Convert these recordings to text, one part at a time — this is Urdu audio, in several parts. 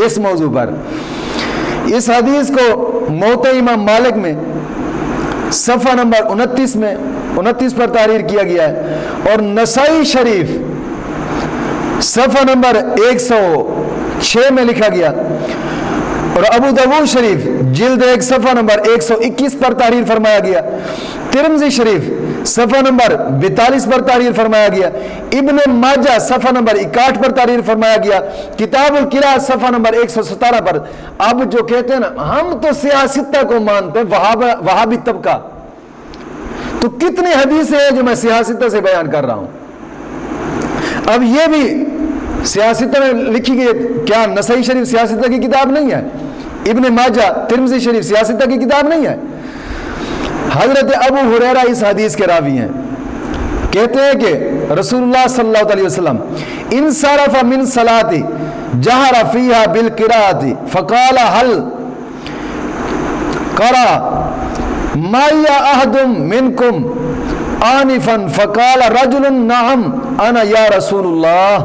اس موضوع پر اس حدیث کو موطا امام مالک میں صفحہ نمبر 29 پر تحریر کیا گیا ہے، اور نسائی شریف صفحہ نمبر 106 میں لکھا گیا، اور ابو داؤد شریف جلد 1 صفحہ نمبر 121 پر تحریر فرمایا گیا، ترمذی شریف صفحہ نمبر 42 پر تحریر فرمایا گیا، ابن ماجہ صفحہ نمبر 61 پر تحریر فرمایا گیا، کتاب القراءۃ صفحہ نمبر 117 پر۔ اب جو کہتے ہیں نا ہم تو سیاستہ کو مانتے ہیں، وہابی طبقہ، تو کتنی حدیثیں ہیں جو میں سیاستہ سے بیان کر رہا ہوں۔ اب یہ بھی سیاستہ میں لکھی گئی، کیا نسائی شریف سیاستہ کی کتاب نہیں ہے؟ ابن ماجہ ترمذی شریف سیاستہ کی کتاب نہیں ہے؟ حضرت ابو ہریرہ اس حدیث کے راوی ہیں، کہتے ہیں کہ رسول اللہ صلی اللہ علیہ وسلم انصرف من صلاتی جہر فیہا بالقراءۃ فقال هل قرأ معي احد منکم آنفا فقال رجل نعم انا یا رسول اللہ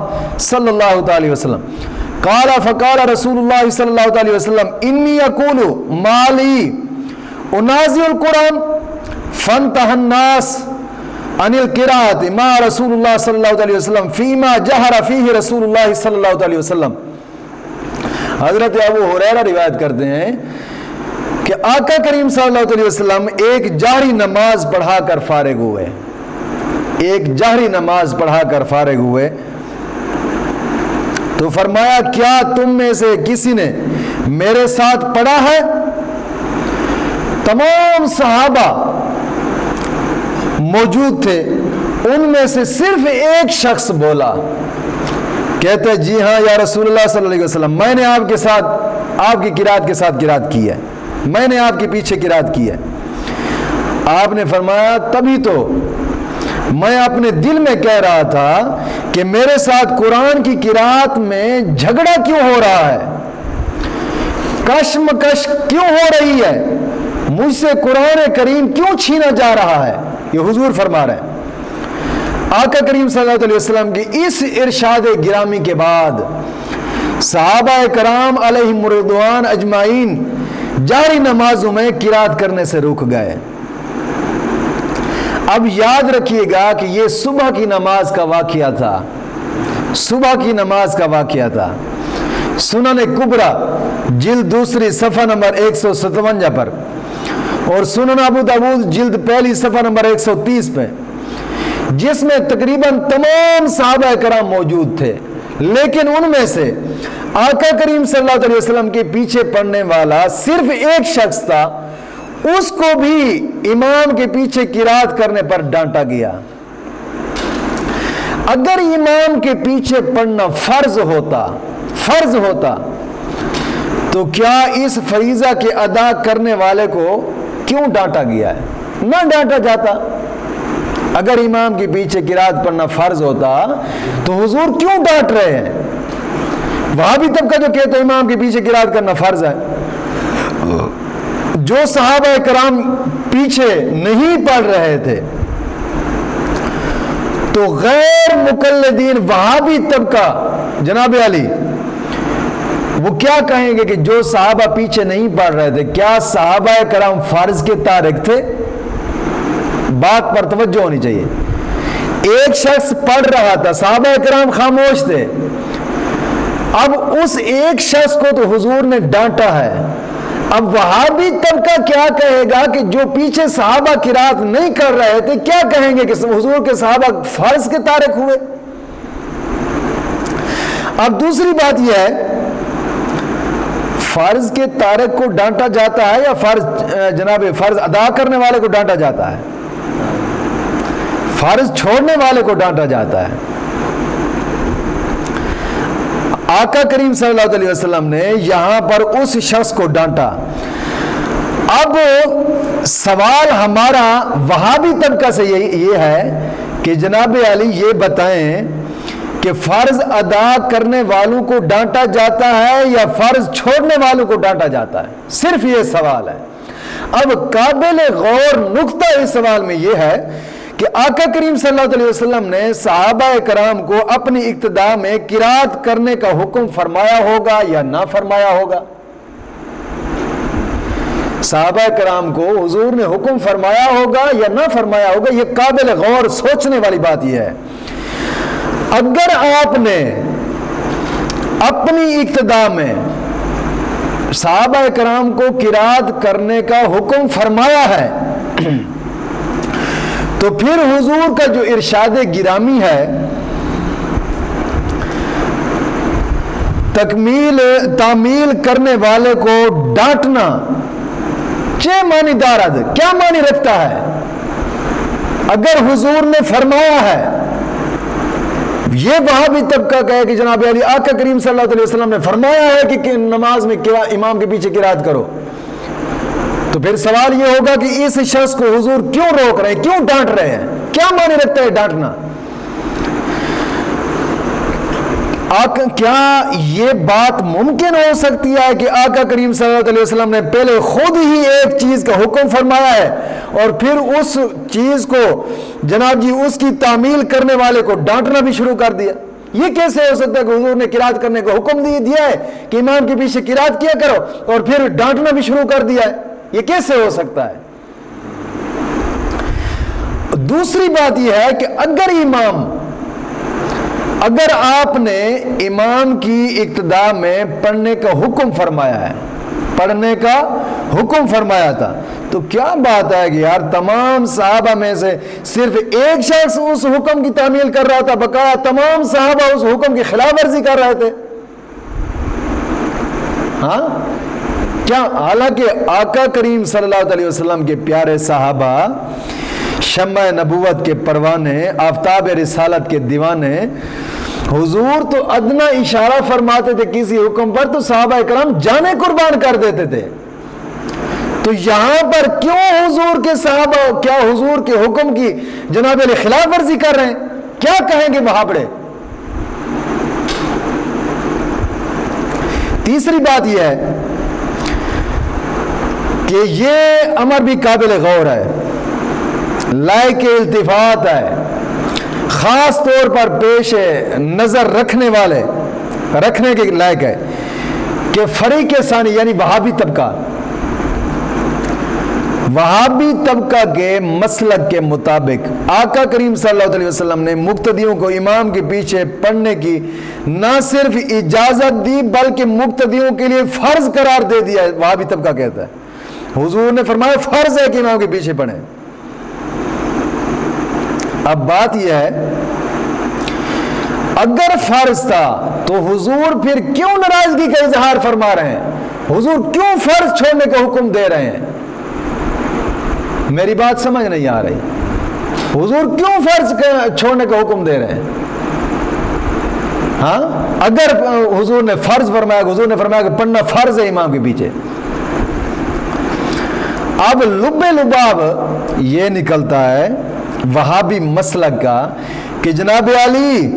صلی اللہ علیہ وسلم قال فقال رسول اللہ صلی اللہ علیہ وسلم انی اقول مالی انازع القرآن فانتهى الناس عن القراءة مع رسول اللہ صلی اللہ علیہ وسلم فيما جہر فيه رسول اللہ صلی اللہ علیہ وسلم۔ حضرت ابو ہریرہ روایت کرتے ہیں کہ آقا کریم صلی اللہ علیہ وسلم ایک جہری نماز پڑھا کر فارغ ہوئے، تو فرمایا کیا تم میں سے کسی نے میرے ساتھ پڑھا ہے؟ تمام صحابہ موجود تھے، ان میں سے صرف ایک شخص بولا، کہتے جی ہاں یا رسول اللہ صلی اللہ علیہ وسلم، میں نے آپ کے ساتھ آپ کی قرات کے ساتھ قرات کی ہے، میں نے آپ کے پیچھے قرات کی ہے۔ آپ نے فرمایا تبھی تو میں اپنے دل میں کہہ رہا تھا کہ میرے ساتھ قرآن کی قرات میں جھگڑا کیوں ہو رہا ہے، کشمکش کیوں ہو رہی ہے، مجھ سے قرآن کریم کیوں چھینا جا رہا ہے؟ یہ حضور فرما رہے ہیں۔ آقا کریم صلی اللہ علیہ وسلم کی اس ارشاد گرامی کے بعد صحابہ کرام علیہم رضوان اجمعین جاری نمازوں میں قرات کرنے سے رک گئے۔ اب یاد رکھیے گا کہ یہ صبح کی نماز کا واقعہ تھا، سنن کبریٰ جلد 2 صفحہ نمبر 157 پر، اور سنن ابو داؤد جلد 1 صفحہ نمبر 130 پہ، جس میں تقریباً تمام صحابہ کرام موجود تھے، لیکن ان میں سے آقا کریم صلی اللہ علیہ وسلم کے پیچھے پڑھنے والا صرف ایک شخص تھا، اس کو بھی امام کے پیچھے قرات کرنے پر ڈانٹا گیا۔ اگر امام کے پیچھے پڑھنا فرض ہوتا تو کیا اس فریضہ کے ادا کرنے والے کو کیوں ڈانٹا گیا ہے؟ نہ ڈانٹا جاتا۔ اگر امام کے پیچھے قرات پڑھنا فرض ہوتا تو حضور کیوں ڈانٹ رہے ہیں؟ وہابی طبقہ جو کہتے ہیں امام کے پیچھے قرات کرنا فرض ہے، جو صحابہ کرام پیچھے نہیں پڑھ رہے تھے، تو غیر مقلدین وہابی طبقہ جناب علی وہ کیا کہیں گے کہ جو صحابہ پیچھے نہیں پڑھ رہے تھے، کیا صحابہ کرام فرض کے تارک تھے؟ بات پر توجہ ہونی چاہیے۔ ایک شخص پڑھ رہا تھا، صحابہ کرام خاموش تھے، اب اس ایک شخص کو تو حضور نے ڈانٹا ہے، اب وہابی طبقہ کیا کہے گا کہ جو پیچھے صحابہ قرات نہیں کر رہے تھے، کیا کہیں گے کہ حضور کے صحابہ فرض کے تارک ہوئے؟ اب دوسری بات یہ ہے، فرض کے تارک کو ڈانٹا جاتا ہے یا فرض ادا کرنے والے کو ڈانٹا جاتا ہے؟ فرض چھوڑنے والے کو ڈانٹا جاتا ہے۔ آقا کریم صلی اللہ علیہ وسلم نے یہاں پر اس شخص کو ڈانٹا۔ اب سوال ہمارا وہابی طبقہ سے یہ ہے کہ جناب علی یہ بتائیں کہ فرض ادا کرنے والوں کو ڈانٹا جاتا ہے یا فرض چھوڑنے والوں کو ڈانٹا جاتا ہے؟ صرف یہ سوال ہے۔ اب قابل غور نقطہ اس سوال میں یہ ہے کہ آقا کریم صلی اللہ علیہ وسلم نے صحابہ کرام کو اپنی اقتداء میں قرات کرنے کا حکم فرمایا ہوگا یا نہ فرمایا ہوگا؟ صحابہ کرام کو حضور نے حکم فرمایا ہوگا یا نہ فرمایا ہوگا؟ یہ قابل غور سوچنے والی بات یہ ہے۔ اگر آپ نے اپنی اقتداء میں صحابہ کرام کو قرات کرنے کا حکم فرمایا ہے تو پھر حضور کا جو ارشاد گرامی ہے تعمیل کرنے والے کو ڈانٹنا چھ معنی دارد کیا معنی رکھتا ہے؟ اگر حضور نے فرمایا ہے، یہ وہاں بھی طبقہ کہے کہ جناب علی آقا کریم صلی اللہ علیہ وسلم نے فرمایا ہے کہ نماز میں امام کے پیچھے قرات کرو، تو پھر سوال یہ ہوگا کہ اس شخص کو حضور کیوں روک رہے ہیں، کیوں ڈانٹ رہے ہیں؟ کیا معنی رکھتا ہے ڈانٹنا؟ کیا یہ بات ممکن ہو سکتی ہے کہ آقا کریم صلی اللہ علیہ وسلم نے پہلے خود ہی ایک چیز کا حکم فرمایا ہے اور پھر اس چیز کو جناب جی اس کی تعمیل کرنے والے کو ڈانٹنا بھی شروع کر دیا؟ یہ کیسے ہو سکتا ہے کہ حضور نے قرات کرنے کا حکم دیا ہے کہ امام کے پیچھے قرات کیا کرو اور پھر ڈانٹنا بھی شروع کر دیا ہے؟ یہ کیسے ہو سکتا ہے؟ دوسری بات یہ ہے کہ اگر آپ نے امام کی اقتداء میں پڑھنے کا حکم فرمایا تھا تو کیا بات ہے کہ یار تمام صحابہ میں سے صرف ایک شخص اس حکم کی تعمیل کر رہا تھا، بقایا تمام صحابہ اس حکم کی خلاف ورزی کر رہے تھے؟ ہاں کیا؟ حالانکہ آقا کریم صلی اللہ علیہ وسلم کے پیارے صحابہ، شمع نبوت کے پروانے، آفتاب رسالت کے دیوانے، حضور تو ادنا اشارہ فرماتے تھے کسی حکم پر تو صحابہ کرام جانیں قربان کر دیتے تھے۔ تو یہاں پر کیوں حضور کے صحابہ کیا حضور کے حکم کی جناب علی خلاف ورزی کر رہے ہیں؟ کیا کہیں گے محابڑے؟ تیسری بات یہ ہے کہ یہ امر بھی قابل غور ہے، لائق التفات ہے، خاص طور پر پیش نظر رکھنے کے لائق ہے کہ فریق ثانی یعنی وہابی طبقہ کے مسلک کے مطابق آقا کریم صلی اللہ علیہ وسلم نے مقتدیوں کو امام کے پیچھے پڑھنے کی نہ صرف اجازت دی بلکہ مقتدیوں کے لیے فرض قرار دے دیا ہے۔ وہابی طبقہ کہتا ہے حضور نے فرمایا فرض ہے کہ امام کے پیچھے پڑھیں۔ اب بات یہ ہے اگر فرض تھا تو حضور پھر کیوں ناراضگی کا اظہار فرما رہے ہیں؟ حضور کیوں فرض چھوڑنے کا حکم دے رہے ہیں؟ میری بات سمجھ نہیں آ رہی۔ حضور کیوں فرض چھوڑنے کا حکم دے رہے ہیں؟ ہاں اگر حضور نے فرض فرمایا، حضور نے فرمایا کہ پڑھنا فرض ہے امام کے پیچھے، اب لباب یہ نکلتا ہے وہابی مسلک کا کہ جناب علی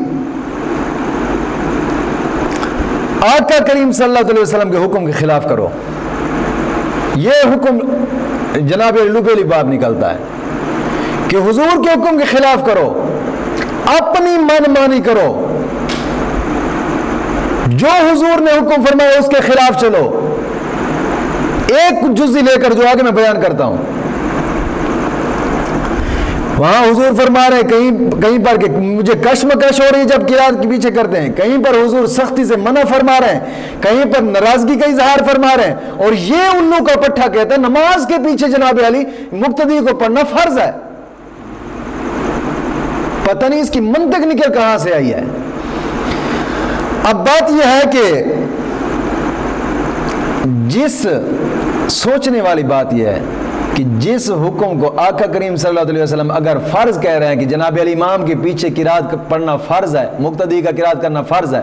آقا کریم صلی اللہ علیہ وسلم کے حکم کے خلاف کرو، یہ حکم جناب لباب نکلتا ہے کہ حضور کے حکم کے خلاف کرو، اپنی من مانی کرو، جو حضور نے حکم فرمایا اس کے خلاف چلو۔ ایک جزئی لے کر جو آگے میں بیان کرتا ہوں، وہاں حضور فرما رہے کہیں پر کہ مجھے کشمکش ہو رہی ہے جب قرات کے پیچھے کرتے ہیں، کہیں پر حضور سختی سے منع فرما رہے ہیں، کہیں پر ناراضگی کا اظہار فرما رہے ہیں، اور یہ الو کا پٹھا کہتا ہے نماز کے پیچھے جناب علی مقتدی کو پڑھنا فرض ہے۔ پتہ نہیں اس کی منطق نکل کہاں سے آئی ہے۔ اب بات یہ ہے کہ جس سوچنے والی بات یہ ہے کہ جس حکم کو آقا کریم صلی اللہ علیہ وسلم اگر فرض کہہ رہے ہیں کہ جناب علی امام کے پیچھے قرات پڑھنا فرض ہے، مقتدی کا قرات کرنا فرض ہے،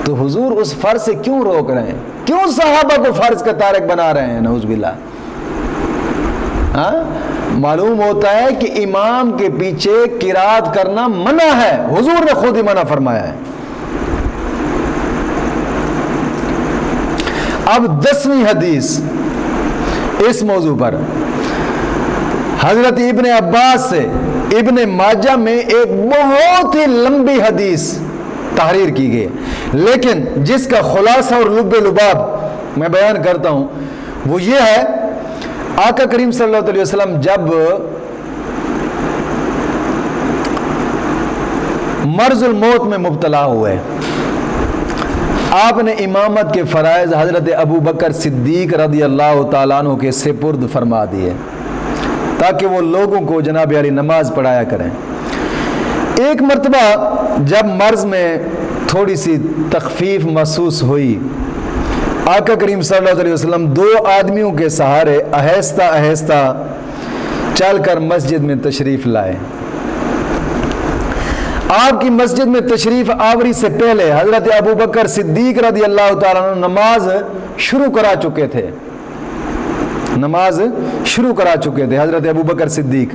تو حضور اس فرض سے کیوں روک رہے ہیں؟ کیوں صحابہ کو فرض کا تارک بنا رہے ہیں؟ نعوذ باللہ۔ معلوم ہوتا ہے کہ امام کے پیچھے قرات کرنا منع ہے، حضور نے خود ہی منع فرمایا ہے۔ اب 10ویں حدیث اس موضوع پر حضرت ابن عباس سے ابن ماجہ میں ایک بہت ہی لمبی حدیث تحریر کی گئی، لیکن جس کا خلاصہ اور لب لباب میں بیان کرتا ہوں وہ یہ ہے، آقا کریم صلی اللہ علیہ وسلم جب مرض الموت میں مبتلا ہوئے، آپ نے امامت کے فرائض حضرت ابو بکر صدیق رضی اللہ تعالیٰ عنہ کے سپرد فرما دیے تاکہ وہ لوگوں کو جناب علی نماز پڑھایا کریں۔ ایک مرتبہ جب مرض میں تھوڑی سی تخفیف محسوس ہوئی، آقا کریم صلی اللہ علیہ وسلم 2 آدمیوں کے سہارے آہستہ آہستہ چل کر مسجد میں تشریف لائے۔ آپ کی مسجد میں تشریف آوری سے پہلے حضرت ابو بکر صدیق رضی اللہ تعالیٰ عنہ نماز شروع کرا چکے تھے، حضرت ابو بکر صدیق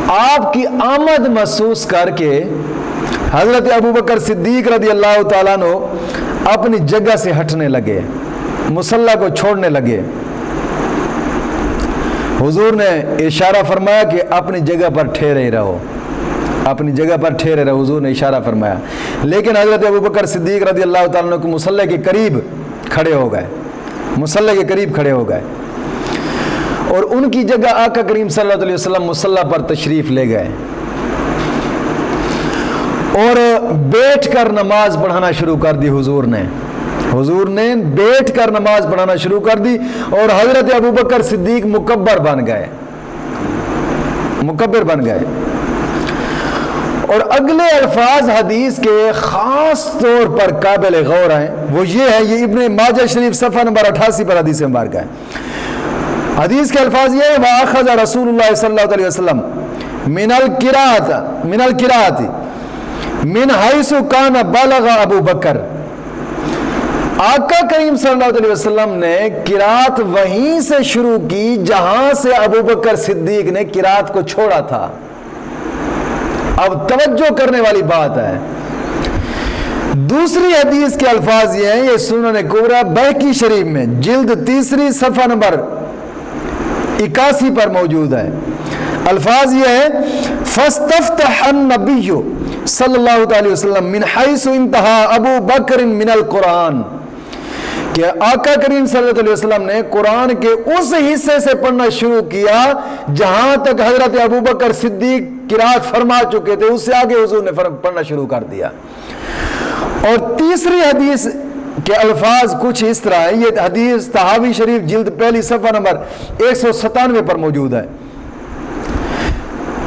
آپ کی آمد محسوس کر کے حضرت ابو بکر صدیق رضی اللہ تعالیٰ عنہ اپنی جگہ سے ہٹنے لگے، مصلی کو چھوڑنے لگے۔ حضور نے اشارہ فرمایا کہ اپنی جگہ پر ٹھہرے رہو، حضور نے اشارہ فرمایا، لیکن حضرت ابو بکر صدیق رضی اللہ تعالیٰ عنہ کو مصلی کے قریب کھڑے ہو گئے اور ان کی جگہ آقا کریم صلی اللہ علیہ وسلم مصلی پر تشریف لے گئے اور بیٹھ کر نماز پڑھانا شروع کر دی۔ حضور نے بیٹھ کر نماز پڑھانا شروع کر دی اور حضرت ابو بکر صدیق مکبر بن گئے۔ اور اگلے الفاظ حدیث کے خاص طور پر قابل غور ہیں، وہ یہ ہے، یہ ابن ماجہ شریف صفحہ نمبر 88 پر حدیث مبارکہ ہے۔ حدیث کے الفاظ یہ ہے، وَأَخَذَ رسول اللہ صلی اللہ علیہ وسلم من القراءۃ من حیث کان بلغ ابو بکر۔ آقا کریم صلی اللہ علیہ وسلم نے قراءت وہیں سے شروع کی جہاں سے ابو بکر صدیق نے قراءت کو چھوڑا تھا۔ اب توجہ کرنے والی بات ہے، دوسری حدیث کے الفاظ یہ ہیں، یہ سنن کبریٰ بہقی شریف میں جلد 3 صفحہ نمبر 81 پر موجود ہے۔ الفاظ یہ ہے، فاستفتح النبی صلی اللہ علیہ وسلم من حیث انتہا ابو بکر من القرآن، کہ آقا کریم صلی اللہ علیہ وسلم نے قرآن کے اس حصے سے پڑھنا شروع کیا جہاں تک حضرت ابو بکر صدیق قرات فرما چکے تھے، اس سے آگے حضور نے پڑھنا شروع کر دیا۔ اور تیسری حدیث کے الفاظ کچھ اس طرح ہے، یہ حدیث طحاوی شریف جلد 1 صفحہ نمبر 197 پر موجود ہے۔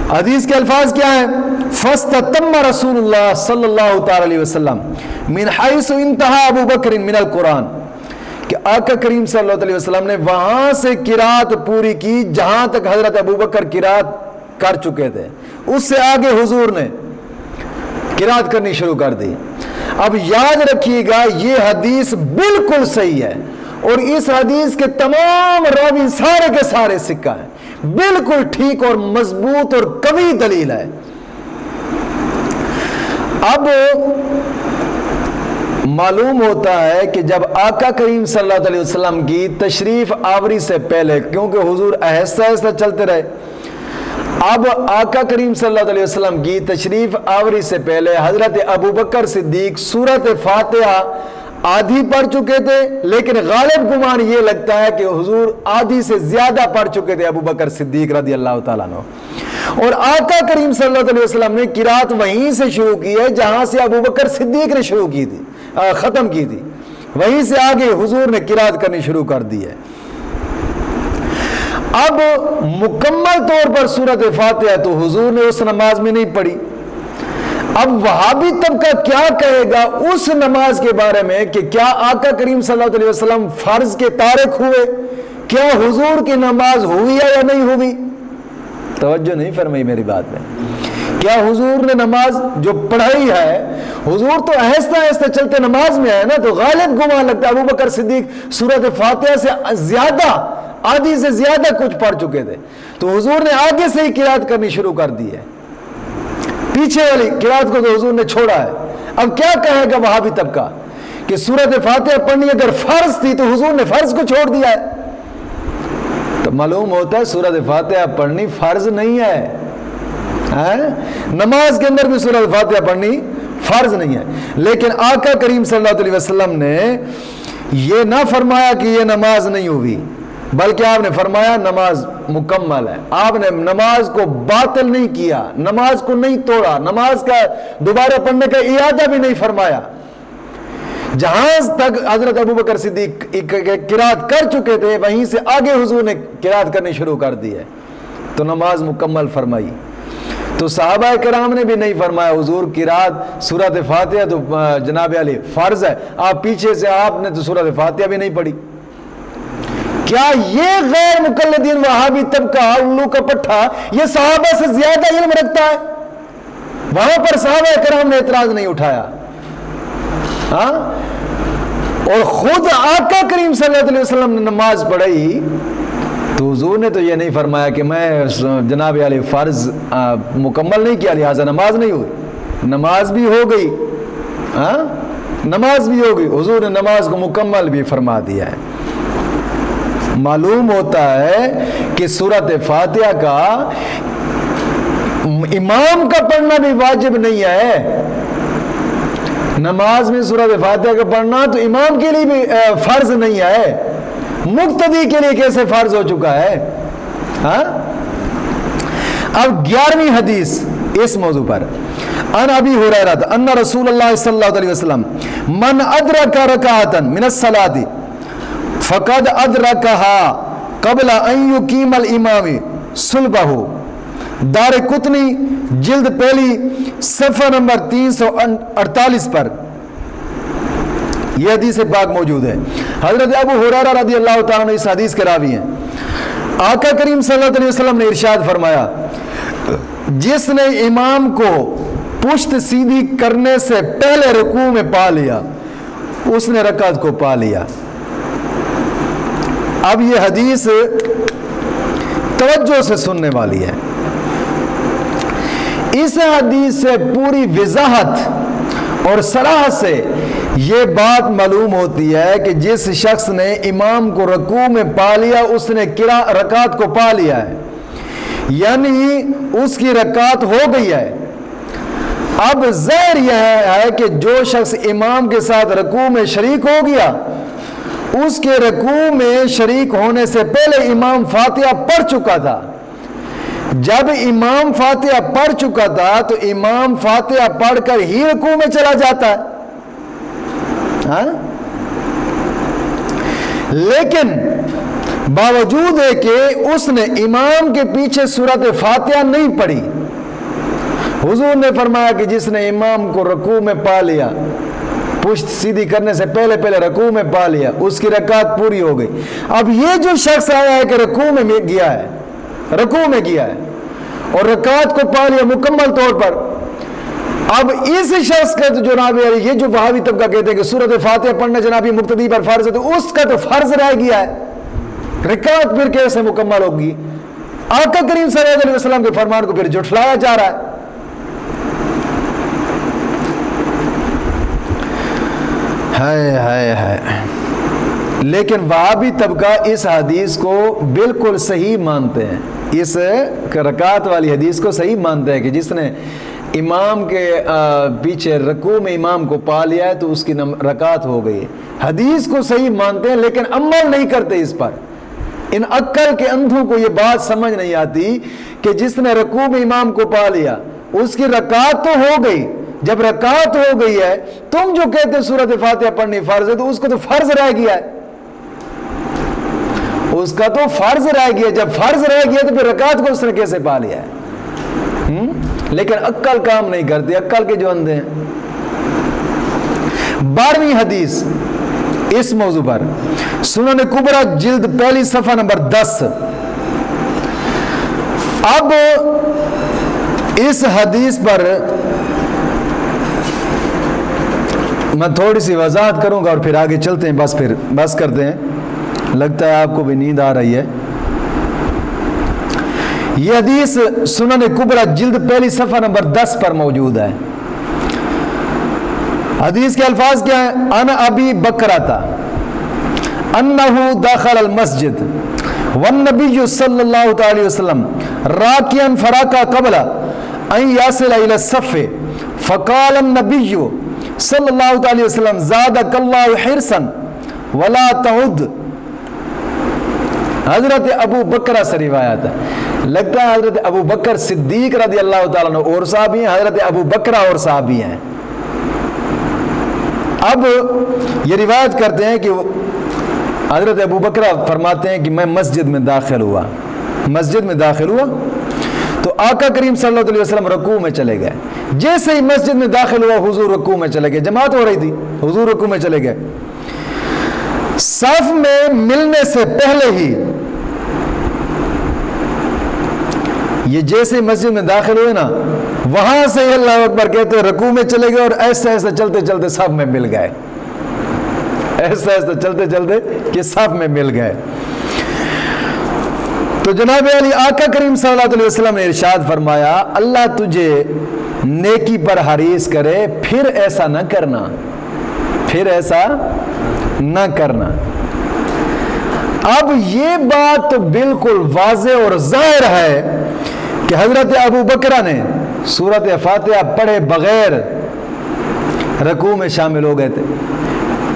حدیث کے الفاظ کیا ہے، فاستتم رسول اللہ صلی اللہ تعالی علیہ وسلم من حیث انتہا ابو بکر من القرآن، کہ آقا کریم صلی اللہ علیہ وسلم نے وہاں سے قرات پوری کی جہاں تک حضرت ابو بکر قرات کر چکے تھے، اس سے آگے حضور نے قرات کرنی شروع کر دی۔ اب یاد رکھیے گا یہ حدیث بالکل صحیح ہے اور اس حدیث کے تمام راوی سارے کے سارے سکہ ہیں، بالکل ٹھیک اور مضبوط اور قوی دلیل ہے۔ اب معلوم ہوتا ہے کہ جب آقا کریم صلی اللہ علیہ وسلم کی تشریف آوری سے پہلے، کیونکہ حضور آہستہ آہستہ چلتے رہے، اب آقا کریم صلی اللہ علیہ وسلم کی تشریف آوری سے پہلے حضرت ابو بکر صدیق سورۃ فاتحہ آدھی پڑھ چکے تھے، لیکن غالب گمان یہ لگتا ہے کہ حضور آدھی سے زیادہ پڑھ چکے تھے ابو بکر صدیق رضی اللہ تعالیٰ عنہ، اور آقا کریم صلی اللہ علیہ وسلم نے قرات وہیں سے شروع کی ہے جہاں سے ابو بکر صدیق نے شروع کی تھی، ختم کی تھی، وہیں سے آگے حضور نے قرات کرنی شروع کر دی ہے۔ اب مکمل طور پر سورۃ فاتحہ تو حضور نے اس نماز میں نہیں پڑھی۔ اب وہابی طبقہ کیا کہے گا اس نماز کے بارے میں کہ کیا آقا کریم صلی اللہ علیہ وسلم فرض کے تارک ہوئے، کیا حضور کی نماز ہوئی ہے یا نہیں ہوئی؟ توجہ نہیں فرمائی میری بات میں۔ کیا حضور نے نماز جو پڑھائی ہے، حضور تو آہستہ آہستہ چلتے نماز میں ہے نا، تو غالب گمان لگتا ہے ابو بکر صدیق سورۃ فاتحہ سے زیادہ، آدھی سے زیادہ کچھ پڑھ چکے تھے، تو حضور نے آگے سے ہی قرات کرنی شروع کر دی ہے، پیچھے والی قرات کو تو حضور نے چھوڑا ہے۔ اب کیا کہے گا وہابی طبقہ کہ سورۃ فاتحہ پڑھنی اگر فرض تھی تو حضور نے فرض کو چھوڑ دیا ہے؟ تو معلوم ہوتا ہے سورۃ فاتحہ پڑھنی فرض نہیں ہے، نماز کے اندر بھی سورۃ فاتحہ پڑھنی فرض نہیں ہے. لیکن آقا کریم صلی اللہ علیہ وسلم نے یہ نہ فرمایا کہ یہ نماز نہیں ہوئی، بلکہ آپ نے فرمایا نماز مکمل ہے. آپ نے نماز کو باطل نہیں کیا، نماز کو نہیں توڑا، نماز کا دوبارہ پڑھنے کا اعادہ بھی نہیں فرمایا. جہاں تک حضرت ابوبکر صدیق قرات کر چکے تھے وہیں سے آگے حضور نے قرات کرنی شروع کر دی ہے تو نماز مکمل فرمائی. تو صحابہ کرام نے بھی نہیں فرمایا حضور قرات سورۃ فاتحہ تو جناب علی فرض ہے، آپ پیچھے سے آپ نے تو سورۃ فاتحہ بھی نہیں پڑھی. کیا یہ غیر مقلدین وہابی طبقہ الو کا پٹھا یہ صحابہ سے زیادہ علم رکھتا ہے؟ وہاں پر صحابہ کرام نے اعتراض نہیں اٹھایا. اور خود آقا کریم صلی اللہ علیہ وسلم نے نماز پڑھائی تو حضور نے تو یہ نہیں فرمایا کہ میں جناب علی فرض مکمل نہیں کیا لہٰذا نماز نہیں ہوئی. نماز بھی ہو گئی، نماز بھی ہو گئی. حضور نے نماز کو مکمل بھی فرما دیا ہے. معلوم ہوتا ہے کہ سورۃ فاتحہ کا امام کا پڑھنا بھی واجب نہیں ہے. نماز میں سورۃ فاتحہ کا پڑھنا تو امام کے لیے بھی فرض نہیں ہے، مقتدی کے لیے کیسے فرض ہو چکا ہے. اب 11ویں حدیث اس موضوع پر ان ابی ہریرہ ان رسول اللہ صلی اللہ علیہ وسلم من ادرک رکعۃ من الصلاۃ فقد ادرکها قبل ان یقیم الامام صلبہ. دار قطنی جلد پہلی صفحہ نمبر 348 پر یہ حدیث پاک موجود ہے. حضرت ابو ہریرہ رضی اللہ تعالیٰ عنہ اس حدیث کے راوی ہیں. آقا کریم صلی اللہ علیہ وسلم نے ارشاد فرمایا جس نے امام کو پشت سیدھی کرنے سے پہلے رکوع میں پا لیا اس نے رکعت کو پا لیا. اب یہ حدیث توجہ سے سننے والی ہے. اس حدیث سے پوری وضاحت اور صراحت سے یہ بات معلوم ہوتی ہے کہ جس شخص نے امام کو رکوع میں پا لیا اس نے رکعت کو پا لیا ہے، یعنی اس کی رکعت ہو گئی ہے. اب ظاہر یہ ہے کہ جو شخص امام کے ساتھ رکوع میں شریک ہو گیا اس کے رکوع میں شریک ہونے سے پہلے امام فاتحہ پڑھ چکا تھا. جب امام فاتحہ پڑھ چکا تھا تو امام فاتحہ پڑھ کر ہی رکوع میں چلا جاتا ہے. لیکن باوجود ہے کہ اس نے امام کے پیچھے سورۃ فاتحہ نہیں پڑھی. حضور نے فرمایا کہ جس نے امام کو رکوع میں پا لیا پشت سیدھی کرنے سے پہلے رکوع میں پا لیا اس کی رکعت پوری ہو گئی. اب یہ جو شخص آیا ہے کہ رکوع میں گیا ہے اور رکعت کو پا لیا مکمل طور پر، اب اس شخص کا تو جناب یہ جو وہابی طبقہ کہتے ہیں کہ سورۃ فاتحہ پڑھنا جناب مقتدی پر فرض ہے تو اس کا تو فرض رہ گیا ہے، رکعت پھر کیسے مکمل ہوگی؟ آقا کریم صلی اللہ علیہ وسلم کے فرمان کو پھر جھٹلایا جا رہا ہے. لیکن وہابی طبقہ اس حدیث کو بالکل صحیح مانتے ہیں، اس رکعت والی حدیث کو صحیح مانتے ہیں کہ جس نے امام کے پیچھے رکوع میں امام کو پا لیا ہے تو اس کی رکعت ہو گئی. حدیث کو صحیح مانتے ہیں لیکن عمل نہیں کرتے اس پر. ان عقل کے اندھوں کو یہ بات سمجھ نہیں آتی کہ جس نے رکوع میں امام کو پا لیا اس کی رکعت تو ہو گئی. جب رکعت ہو گئی ہے تم جو کہتے سورۃ فاتحہ پڑھنی فرض ہے تو اس کو تو فرض رہ گیا ہے، اس کا تو فرض رہ گیا. جب فرض رہ گیا تو پھر رکعت کو اس نے کیسے پا لیا ہے؟ لیکن عقل کام نہیں کرتی، عقل کے جو اندھے ہیں. 12ویں حدیث اس موضوع پر سنن کبریٰ جلد پہلی صفحہ نمبر 10. اب اس حدیث پر میں تھوڑی سی وضاحت کروں گا اور پھر آگے چلتے ہیں، بس کرتے ہیں. لگتا ہے آپ کو بھی نیند آ رہی ہے. یہ حدیث سنن کبریٰ جلد پہلی صفحہ نمبر 10 پر موجود ہے. حدیث کے الفاظ کیا ہیں؟ انا ابی بکرہ انہ دخل المسجد والنبی صلی اللہ علیہ وسلم راکعا فراکع قبل ان یاسل الی الصف فقال النبی صلی اللہ علیہ وسلم زادک اللہ حرصا ولا تعد. حضرت ابو بکر سے روایت ہے. لگتا ہے حضرت ابو بکر صدیق رضی اللہ تعالیٰ عنہ اور صحابی ہیں, حضرت ابو بکر اور صحابی ہیں. اب یہ روایت کرتے ہیں کہ حضرت ابو بکر فرماتے ہیں کہ میں مسجد میں داخل ہوا تو آقا کریم صلی اللہ علیہ وسلم رکوع میں چلے گئے. جیسے ہی مسجد میں داخل ہوا حضور رکوع میں چلے گئے, جماعت ہو رہی تھی, حضور رکوع میں چلے گئے. صف میں ملنے سے پہلے ہی یہ جیسے مسجد میں داخل ہوئے نا, وہاں سے اللہ اکبر کہتے رکوع میں چلے گئے اور ایسے ایسے چلتے چلتے صف میں مل گئے, ایسے ایسے چلتے چلتے کہ صف میں مل گئے. تو جناب علی آقا کریم صلی اللہ علیہ وسلم نے ارشاد فرمایا اللہ تجھے نیکی پر حریص کرے, پھر ایسا نہ کرنا. اب یہ بات تو بالکل واضح اور ظاہر ہے کہ حضرت ابو بکرہ نے سورۃ فاتحہ پڑھے بغیر رکوع میں شامل ہو گئے تھے.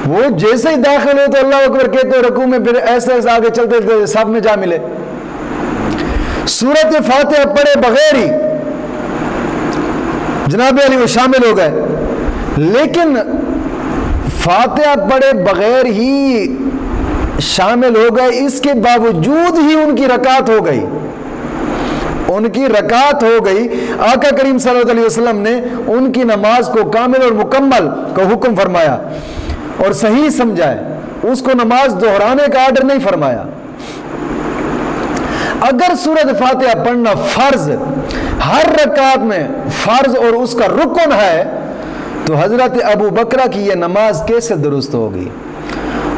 وہ جیسے ہی داخل ہو تو اللہ اکبر کہتے رکوع میں, پھر ایسے ایسے آگے چلتے صف میں جا ملے. سورۃ فاتحہ پڑھے بغیر ہی جناب علی وہ شامل ہو گئے. لیکن فاتحہ پڑھے بغیر ہی شامل ہو گئے, اس کے باوجود ہی ان کی رکعت ہو گئی. آقا کریم صلی اللہ علیہ وسلم نے ان کی نماز کو کامل اور مکمل کا حکم فرمایا اور صحیح سمجھائے, اس کو نماز دہرانے کا آرڈر نہیں فرمایا. اگر سورۃ فاتحہ پڑھنا فرض, ہر رکعت میں فرض اور اس کا رکن ہے, تو حضرت ابو بکرہ کی یہ نماز کیسے درست ہوگی؟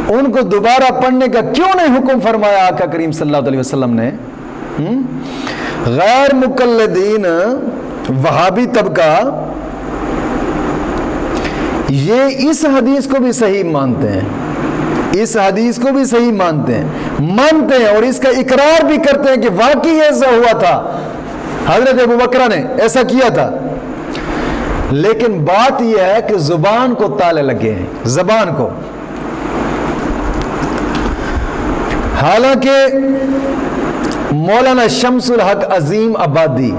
ان کو دوبارہ پڑھنے کا کیوں نہیں حکم فرمایا آقا کریم صلی اللہ علیہ وسلم نے؟ غیر مقلدین وہابی طبقہ یہ اس حدیث کو بھی صحیح مانتے ہیں, اور اس کا اقرار بھی کرتے ہیں کہ واقعی ایسا ہوا تھا, حضرت ابو بکرہ نے ایسا کیا تھا. لیکن بات یہ ہے کہ زبان کو تالے لگے ہیں, زبان کو. حالانکہ مولانا شمس الحق عظیم آبادی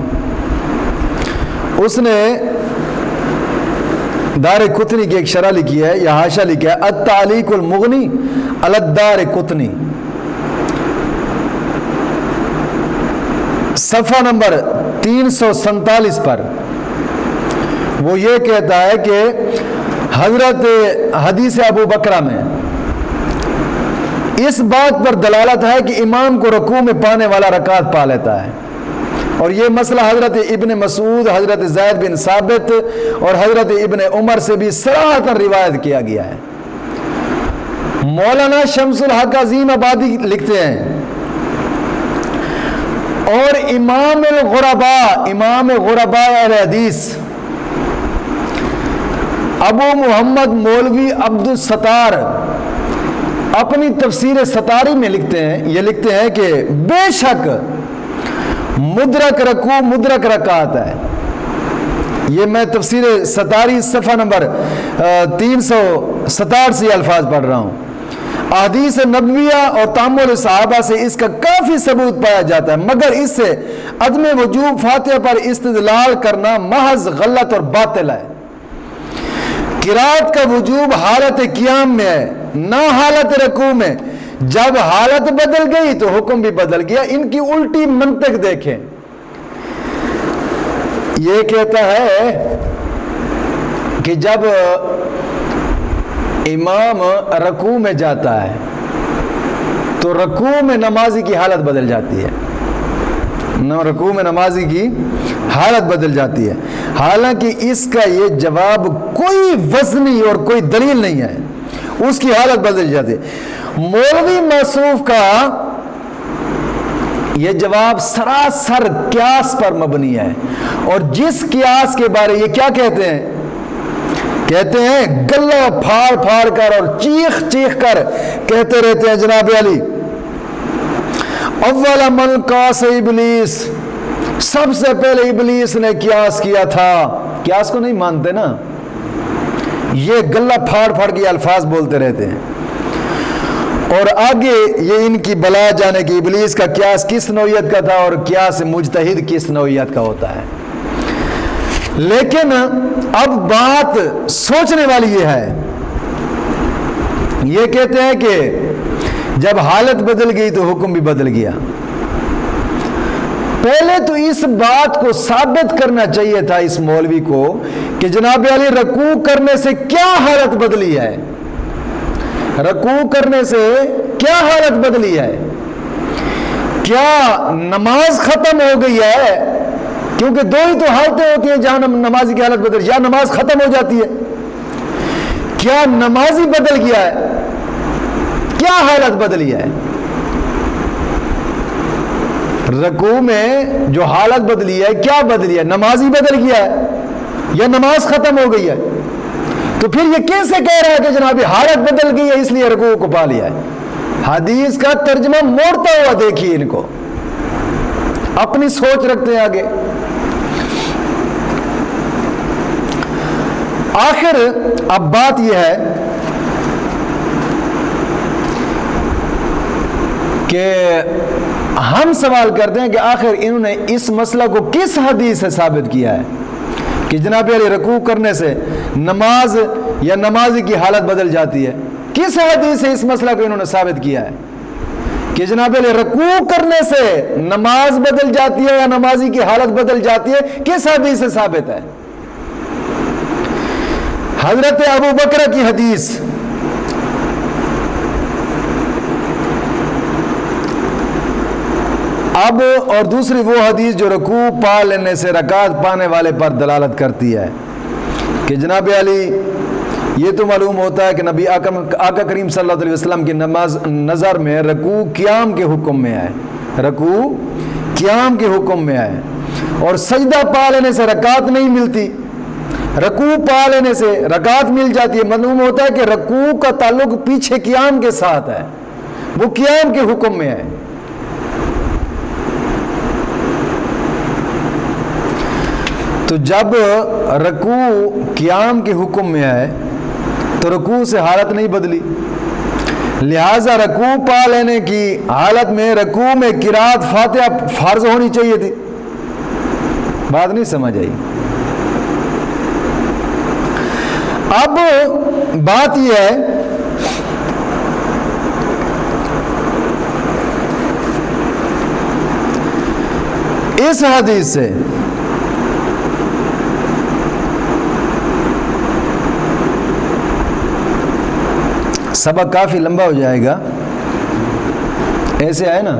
اس نے دار قطنی کی ایک شرح لکھی ہے یا حاشیہ لکھا ہے التعلیق المغنی علی الدار قطنی, صفحہ نمبر 347 پر. وہ یہ کہتا ہے کہ حضرت حدیث ابو بکرہ میں اس بات پر دلالت ہے کہ امام کو رکوع میں پانے والا رکعت پا لیتا ہے, اور یہ مسئلہ حضرت ابن مسعود, حضرت زید بن ثابت اور حضرت ابن عمر سے بھی صراحتاً روایت کیا گیا ہے. مولانا شمس الحق عظیم آبادی لکھتے ہیں اور امام غرباء اہل حدیث ابو محمد مولوی عبد الستار اپنی تفسیر ستاری میں لکھتے ہیں کہ بے شک مدرک رکوع مدرک رکعت ہے. یہ میں تفسیر ستاری صفحہ نمبر 367 سے الفاظ پڑھ رہا ہوں. احادیث نبویہ اور تامل صحابہ سے اس کا کافی ثبوت پایا جاتا ہے, مگر اس سے عدم وجوب فاتحہ پر استدلال کرنا محض غلط اور باطل ہے. قرات کا وجوب حالت قیام میں ہے, نہ حالت رکوع میں. جب حالت بدل گئی تو حکم بھی بدل گیا. ان کی الٹی منطق دیکھیں. یہ کہتا ہے کہ جب امام رکوع میں جاتا ہے تو رکوع میں نمازی کی حالت بدل جاتی ہے, رکوع میں نمازی کی حالت بدل جاتی ہے. حالانکہ اس کا یہ جواب کوئی وزنی اور کوئی دلیل نہیں ہے, اس کی حالت بدل جاتی ہے. مولوی موصوف کا یہ جواب سراسر قیاس پر مبنی ہے, اور جس قیاس کے بارے یہ کیا کہتے ہیں گلہ پھاڑ پھاڑ کر اور چیخ چیخ کر کہتے رہتے ہیں جناب علی اول من قاس ابلیس سب سے پہلے ابلیس نے قیاس کیا تھا. قیاس کو نہیں مانتے نا, یہ گلہ پھاڑ پھاڑ کے الفاظ بولتے رہتے ہیں, اور آگے یہ ان کی بلا جانے کی ابلیس کا قیاس کس نوعیت کا تھا اور قیاس مجتہد کس نوعیت کا ہوتا ہے. لیکن اب بات سوچنے والی یہ ہے, یہ کہتے ہیں کہ جب حالت بدل گئی تو حکم بھی بدل گیا. پہلے تو اس بات کو ثابت کرنا چاہیے تھا اس مولوی کو کہ جناب علی رکوع کرنے سے کیا حالت بدلی ہے, رکوع کرنے سے کیا حالت بدلی ہے, کیا نماز ختم ہو گئی ہے؟ کیونکہ دو ہی تو حالتیں ہوتی ہیں جہاں نمازی کی حالت بدل, یا نماز ختم ہو جاتی ہے, کیا نمازی بدل گیا ہے, کیا حالت بدلی ہے؟ رکوع میں جو حالت بدلی ہے کیا بدلی ہے؟ نمازی بدل گیا ہے یا نماز ختم ہو گئی ہے؟ تو پھر یہ کیسے کہہ رہا ہے کہ جناب حالت بدل گئی ہے اس لیے رکوع کو پا لیا ہے؟ حدیث کا ترجمہ موڑتا ہوا دیکھیے ان کو, اپنی سوچ رکھتے ہیں آگے. آخر اب بات یہ ہے کہ ہم سوال کرتے ہیں کہ آخر انہوں نے اس مسئلہ کو کس حدیث سے ثابت کیا ہے کہ جناب علی رکوع کرنے سے نماز یا نمازی کی حالت بدل جاتی ہے؟ کس حدیث سے اس مسئلہ کو انہوں نے ثابت کیا ہے کہ جناب علی رکوع کرنے سے نماز بدل جاتی ہے یا نمازی کی حالت بدل جاتی ہے؟ کس حدیث سے ثابت ہے؟ حضرت ابو بکر کی حدیث, اب اور دوسری وہ حدیث جو رکوع پا لینے سے رکعت پانے والے پر دلالت کرتی ہے کہ جناب علی یہ تو معلوم ہوتا ہے کہ نبی آقا کریم صلی اللہ علیہ وسلم کی نظر میں رکوع قیام کے حکم میں آئے, رکوع قیام کے حکم میں آئے, اور سجدہ پا لینے سے رکعت نہیں ملتی, رکوع پا لینے سے رکعت مل جاتی ہے. معلوم ہوتا ہے کہ رکوع کا تعلق پیچھے قیام کے ساتھ ہے, وہ قیام کے حکم میں ہے. تو جب رکوع قیام کے حکم میں آئے تو رکوع سے حالت نہیں بدلی, لہذا رکوع پا لینے کی حالت میں رکوع میں قرات فاتحہ فرض ہونی چاہیے تھی. بات نہیں سمجھ آئی؟ اب بات یہ ہے اس حدیث سے سبق کافی لمبا ہو جائے گا, ایسے آئے نا,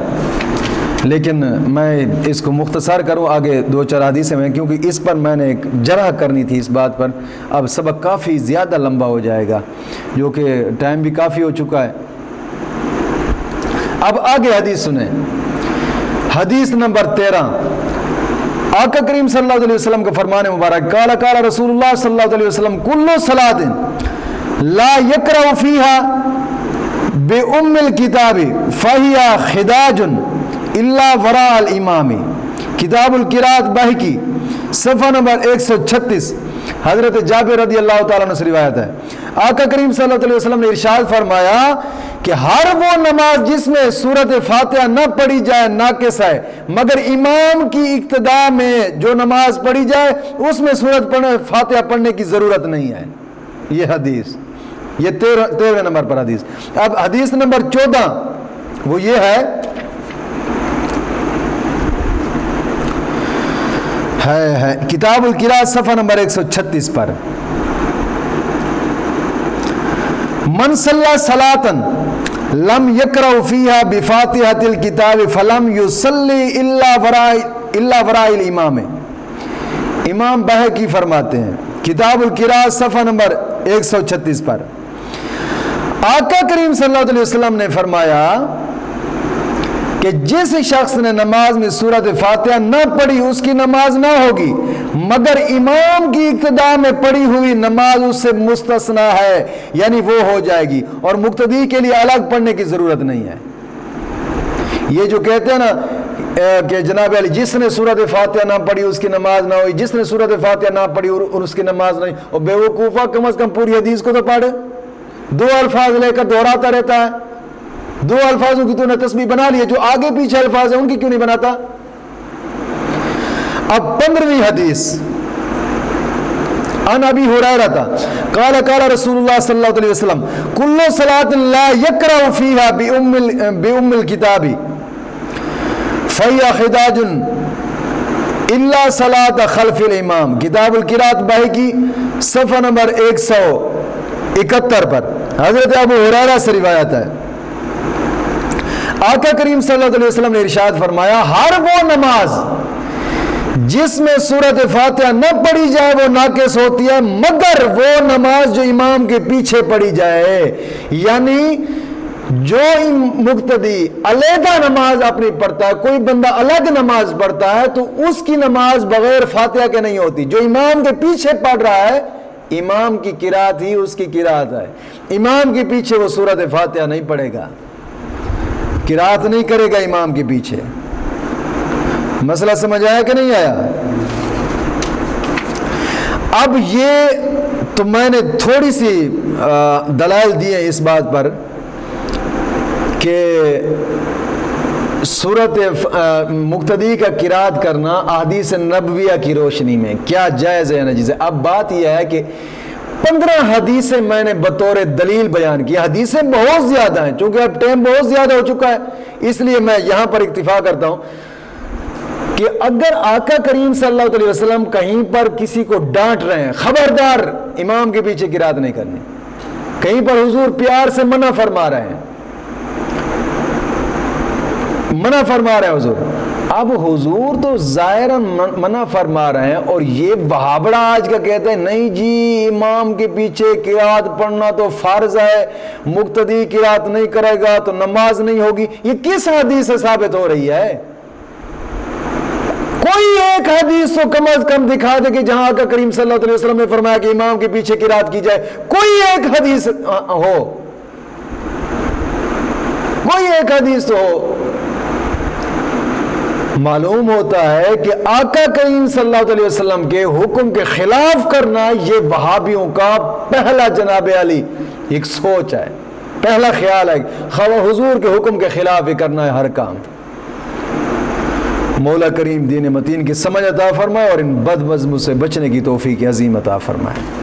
لیکن میں اس کو مختصر کروں آگے دو چار حدیثیں میں, کیونکہ اس پر میں نے ایک جرح کرنی تھی اس بات پر. اب سبق کافی زیادہ لمبا ہو جائے گا جو کہ ٹائم بھی کافی ہو چکا ہے. اب آگے حدیث سنیں, حدیث نمبر 13. آقا کریم صلی اللہ علیہ وسلم کا فرمان مبارک, قال قال رسول اللہ صلی اللہ علیہ وسلم کل صلاۃ لا یقرأ فیہا بأم الکتاب فہی خداج الا وراء الامام. کتاب القراءت بہقی صفحہ نمبر 136. حضرت جابر رضی اللہ تعالیٰ عنہ سے روایت ہے, آقا کریم صلی اللہ علیہ وسلم نے ارشاد فرمایا کہ ہر وہ نماز جس میں سورۃ فاتحہ نہ پڑھی جائے ناقص ہے, مگر امام کی اقتداء میں جو نماز پڑھی جائے اس میں سورۃ فاتحہ پڑھنے کی ضرورت نہیں ہے. یہ حدیث, یہ 13 نمبر پر حدیث. اب حدیث نمبر 14 وہ یہ ہے کتاب القراءت صفحہ نمبر 136 پر, من صلی صلاۃ لم یقرأ فیہا بفاتحۃ الکتاب فلم یصلی الا وراء الامام. امام بہقی فرماتے ہیں کتاب القراءت صفحہ نمبر 136 پر, آقا کریم صلی اللہ علیہ وسلم نے فرمایا کہ جس شخص نے نماز میں سورۃ فاتحہ نہ پڑھی اس کی نماز نہ ہوگی, مگر امام کی اقتداء میں پڑھی ہوئی نماز اس سے مستثنا ہے, یعنی وہ ہو جائے گی اور مقتدی کے لیے الگ پڑھنے کی ضرورت نہیں ہے. یہ جو کہتے ہیں نا کہ جناب علی جس نے سورۃ فاتحہ نہ پڑھی اس کی نماز نہ ہوئی، جس نے سورۃ فاتحہ نہ پڑھی اور اس کی نماز نہیں، اور بے وقوفہ کم از کم پوری حدیث کو تو پڑھ، دو الفاظ لے کر دہراتا رہتا ہے، دو الفاظوں کی تو نے تسبیح بنا لی ہے، جو آگے پیچھے الفاظ ہیں ان کی کیوں نہیں بناتا؟ اب 15ویں حدیث عن ابی ہریرہ قال قال رسول اللہ صلی اللہ علیہ وسلم کل صلاۃ لا یقرأ فیہا بأم الکتاب فہی خداج الا صلاۃ خلف الامام، کتاب القراءۃ باہی کی صفحہ نمبر 171 پر حضرت ابو ہریرہ سے روایت ہے، آقا کریم صلی اللہ علیہ وسلم نے ارشاد فرمایا ہر وہ نماز جس میں سورۃ فاتحہ نہ پڑھی جائے وہ ناقص ہوتی ہے، مگر وہ نماز جو امام کے پیچھے پڑھی جائے، یعنی جو مقتدی علیحدہ نماز اپنی پڑھتا ہے، کوئی بندہ الگ نماز پڑھتا ہے تو اس کی نماز بغیر فاتحہ کے نہیں ہوتی، جو امام کے پیچھے پڑھ رہا ہے امام کی قرات ہی اس کی قرات ہے، امام کے پیچھے وہ سورۃ فاتحہ نہیں پڑھے گا، قرات نہیں کرے گا امام کے پیچھے۔ مسئلہ سمجھ آیا کہ نہیں آیا؟ اب یہ تو میں نے تھوڑی سی دلائل دی ہیں اس بات پر کہ سورۃ مقتدی کا قرات کرنا احادیث نبویہ کی روشنی میں کیا جائز ہے ناجائز ہے۔ اب بات یہ ہے کہ 15 حدیثیں میں نے بطور دلیل بیان کی، حدیثیں بہت زیادہ ہیں، چونکہ اب ٹائم بہت زیادہ ہو چکا ہے اس لیے میں یہاں پر اکتفا کرتا ہوں کہ اگر آقا کریم صلی اللہ علیہ وسلم کہیں پر کسی کو ڈانٹ رہے ہیں خبردار امام کے پیچھے قرات نہیں کرنی، کہیں پر حضور پیار سے منع فرما رہے ہیں، منع فرما رہے ہیں حضور، اب حضور تو ظاہراً منع فرما رہے ہیں اور یہ وہابڑا آج کا کہتے ہیں نہیں جی امام کے پیچھے قرات پڑھنا تو فرض ہے، مقتدی قرات نہیں کرے گا تو نماز نہیں ہوگی، یہ کس حدیث سے ثابت ہو رہی ہے؟ کوئی ایک حدیث تو کم از کم دکھا دے کہ جہاں آقا کریم صلی اللہ علیہ وسلم نے فرمایا کہ امام کے پیچھے قرات کی جائے، کوئی ایک حدیث ہو، کوئی ایک حدیث تو ہو۔ معلوم ہوتا ہے کہ آقا کریم صلی اللہ علیہ وسلم کے حکم کے خلاف کرنا یہ وہابیوں کا پہلا جناب علی ایک سوچ ہے، پہلا خیال ہے، حضور کے حکم کے خلاف ہی کرنا ہے ہر کام۔ مولا کریم دین متین کی سمجھ عطا فرمائے اور ان بد مذہبوں سے بچنے کی توفیق عظیم عطا فرمائے۔